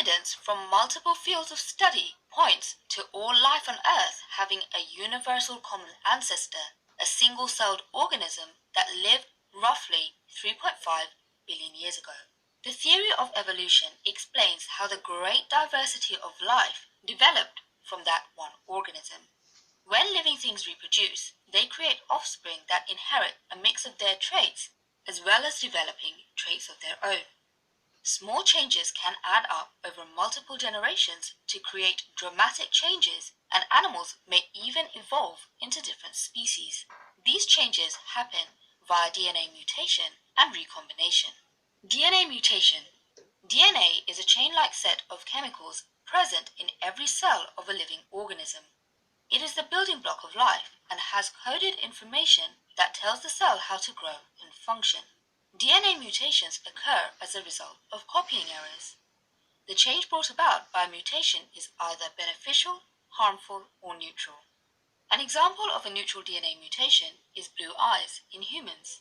evidence from multiple fields of study points to all life on Earth having a universal common ancestor, a single-celled organism that lived roughly 3.5 billion years ago. The theory of evolution explains how the great diversity of life developed from that one organism. When living things reproduce, they create offspring that inherit a mix of their traits as well as developing traits of their own. Small changes can add up over multiple generations to create dramatic changes, and animals may even evolve into different species. These changes happen via DNA mutation and recombination. DNA mutation. DNA is a chain-like set of chemicals present in every cell of a living organism. It is the building block of life and has coded information that tells the cell how to grow and function. DNA mutations occur as a result of copying errors. The change brought about by a mutation is either beneficial, harmful, or neutral. An example of a neutral DNA mutation is blue eyes in humans.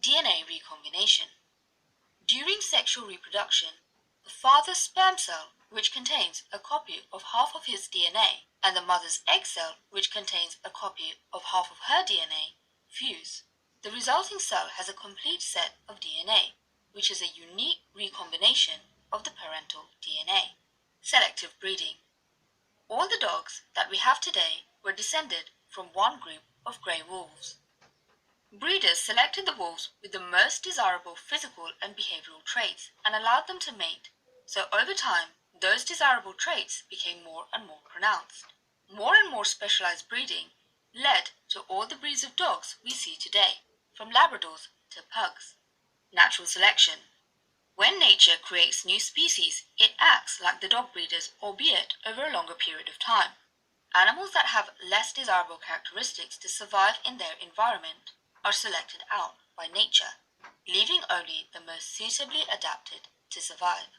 DNA recombination. During sexual reproduction, the father's sperm cell, which contains a copy of half of his DNA, and the mother's egg cell, which contains a copy of half of her DNA, fuse. The resulting cell has a complete set of DNA, which is a unique recombination of the parental DNA. Selective breeding. All the dogs that we have today were descended from one group of grey wolves. Breeders selected the wolves with the most desirable physical and behavioral traits and allowed them to mate, so over time, those desirable traits became more and more pronounced. More and more specialized breeding led to all the breeds of dogs we see today, from Labradors to pugs. Natural selection. When nature creates new species, it acts like the dog breeders, albeit over a longer period of time. Animals that have less desirable characteristics to survive in their environment are selected out by nature, leaving only the most suitably adapted to survive.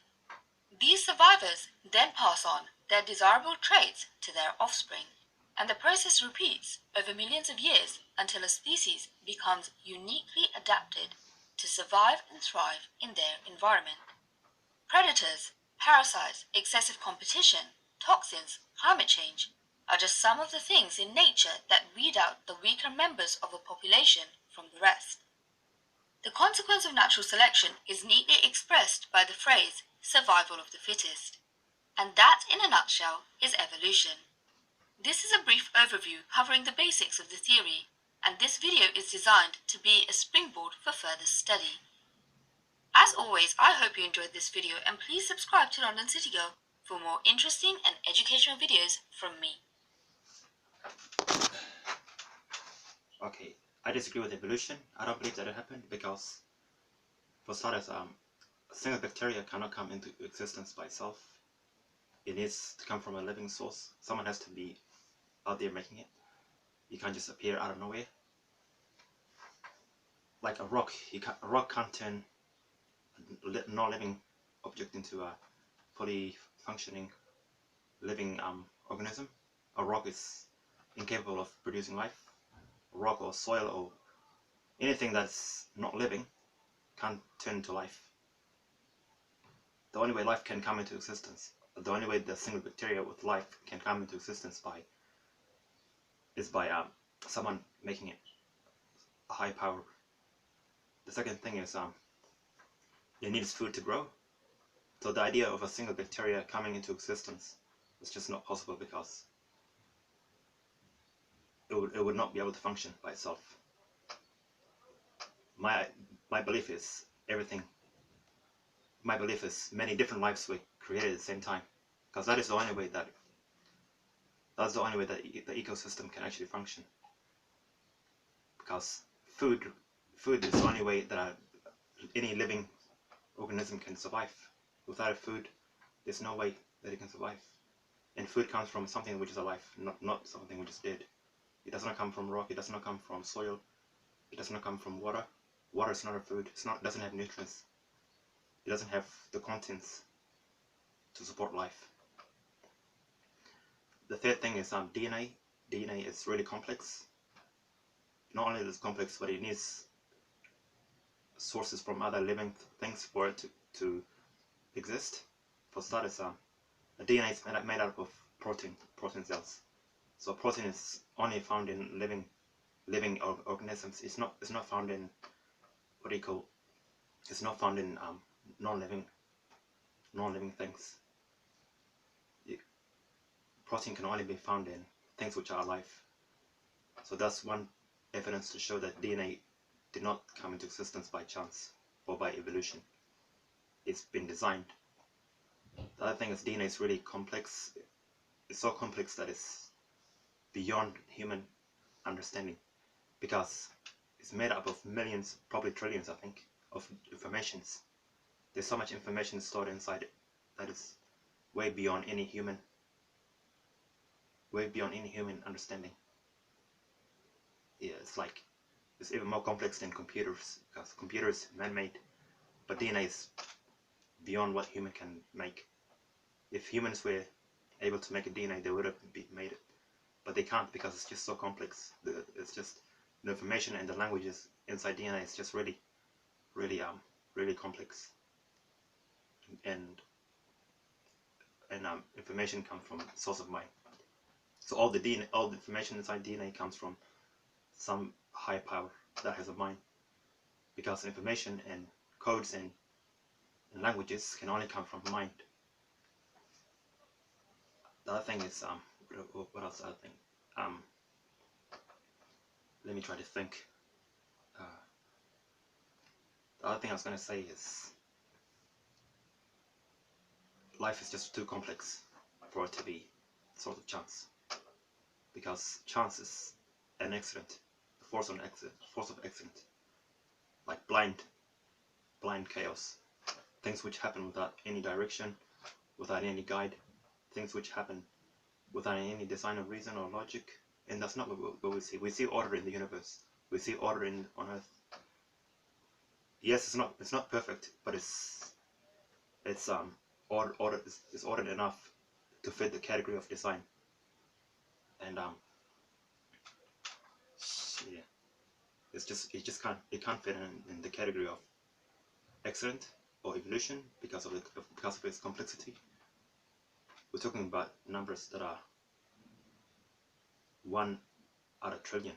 These survivors then pass on their desirable traits to their offspring, and the process repeats over millions of years until a species becomes uniquely adapted to survive and thrive in their environment. Predators, parasites, excessive competition, toxins, climate change are just some of the things in nature that weed out the weaker members of a population from the rest. The consequence of natural selection is neatly expressed by the phrase survival of the fittest, and that in a nutshell is evolution. This is a brief overview covering the basics of the theory, and this video is designed to be a springboard for further study. As always, I hope you enjoyed this video, and please subscribe to London City Girl for more interesting and educational videos from me. Okay, I disagree with evolution. I don't believe that it happened because, for starters, a single bacteria cannot come into existence by itself. It needs to come from a living source. Someone has to be out there making it. You can't just appear out of nowhere. Like a rock, a rock can't turn a non-living object into a fully functioning living organism. A rock is incapable of producing life. A rock or soil or anything that's not living can't turn into life. The only way life can come into existence, the only way the single bacteria with life can come into existence is by someone making it a high power. The second thing is it needs food to grow. So the idea of a single bacteria coming into existence is just not possible because it would not be able to function by itself. My belief is everything. My belief is many different lives were created at the same time, because that's the only way that the ecosystem can actually function. Because food is the only way that any living organism can survive. Without food, there's no way that it can survive. And food comes from something which is alive, not something which is dead. It does not come from rock. It does not come from soil. It does not come from water. Water is not a food. It doesn't have nutrients. It doesn't have the contents to support life. The third thing is DNA. DNA is really complex. Not only is it complex, but it needs sources from other living things for it to exist. for starters, the DNA is made up of protein cells. So protein is only found in living organisms. It's not found in it's not found in non-living things. Protein can only be found in things which are alive. So that's one evidence to show that DNA did not come into existence by chance or by evolution. It's been designed. The other thing is DNA is really complex. It's so complex that it's beyond human understanding, because it's made up of millions, probably trillions, I think, of informations. There's so much information stored inside it that is way beyond any human understanding. Yeah, it's even more complex than computers, because computers are man-made, but DNA is beyond what human can make. If humans were able to make a DNA, they would have made it, but they can't, because it's just so complex. It's just the information and the languages inside DNA is just really complex, and information comes from source of mind. So all the information inside DNA comes from some high power that has a mind, because information and codes and languages can only come from mind. The other thing is what else? The other thing, let me try to think. The other thing I was going to say is life is just too complex for it to be sort of chance, because chance is an accident, the force of accident, like blind chaos, things which happen without any direction, without any guide, things which happen without any design of reason or logic. And that's not what we see. We see order in the universe. We see order on Earth. Yes, it's not perfect, but it's ordered enough to fit the category of design. And yeah, it can't fit in the category of accident or evolution because of its complexity. We're talking about numbers that are 1 out of trillion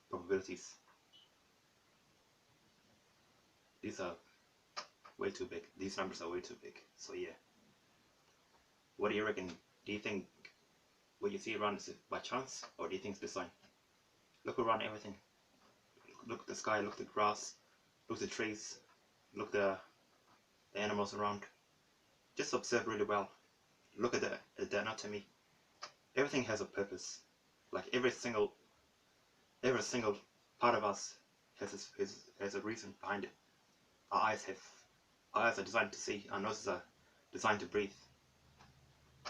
probabilities. These are way too big. These numbers are way too big. So yeah. What do you reckon? Do you think what you see around is by chance, or do you think it's design? Look around everything. Look at the sky, look at the grass, look at the trees, look at the animals around. Just observe really well. Look at the anatomy. Everything has a purpose. Like every single part of us has a reason behind it. Our eyes are designed to see. Our noses are designed to breathe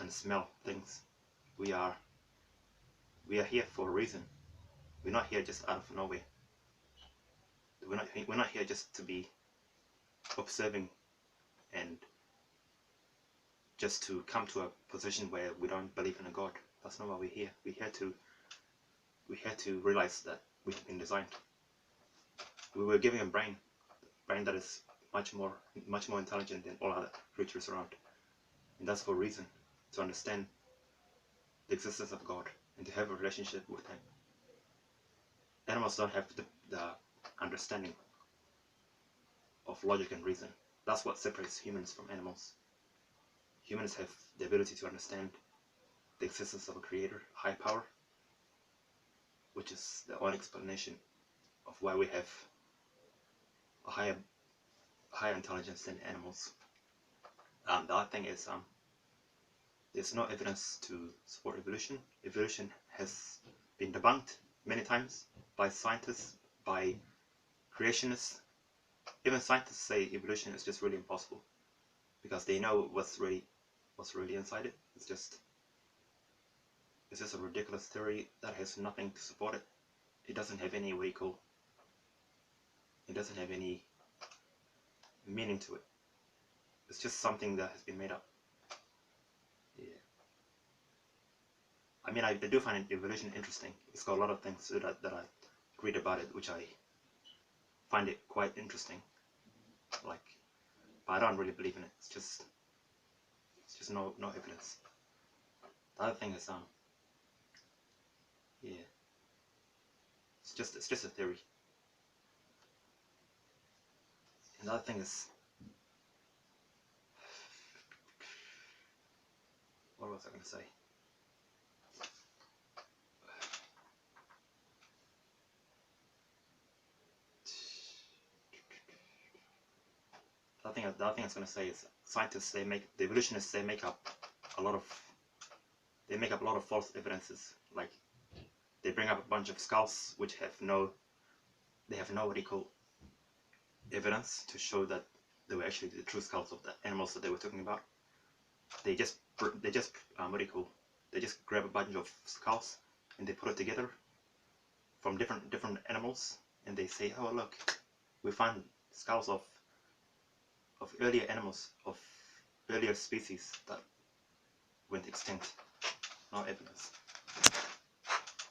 and smell things. We are here for a reason. We're not here just out of nowhere. We're not here just to be observing and just to come to a position where we don't believe in a God. That's not why we're here. We're here to realize that we have been designed. We were given a brain that is much more intelligent than all other creatures around, and that's for a reason, to understand the existence of God and to have a relationship with Him. Animals don't have the understanding of logic and reason. That's what separates humans from animals. Humans have the ability to understand the existence of a creator, high power, which is the only explanation of why we have a higher intelligence than animals. The other thing is there's no evidence to support evolution. Evolution has been debunked many times by scientists, by creationists. Even scientists say evolution is just really impossible, because they know what's really inside it. It's just a ridiculous theory that has nothing to support it. It doesn't have any it doesn't have any meaning to it. It's just something that has been made up. Yeah. I mean, I do find evolution interesting. It's got a lot of things that I read about it, which I find it quite interesting. But I don't really believe in it. It's just there's no evidence. The other thing is yeah, it's just a theory. And the other thing is, what was I going to say? The other thing I was going to say is scientists, the evolutionists, they make up a lot of false evidences. Like they bring up a bunch of skulls which have no what do you call evidence to show that they were actually the true skulls of the animals that they were talking about. They just what do you call? They just grab a bunch of skulls and they put it together from different animals, and they say, oh look, we find skulls of earlier animals, of earlier species that went extinct. No evidence.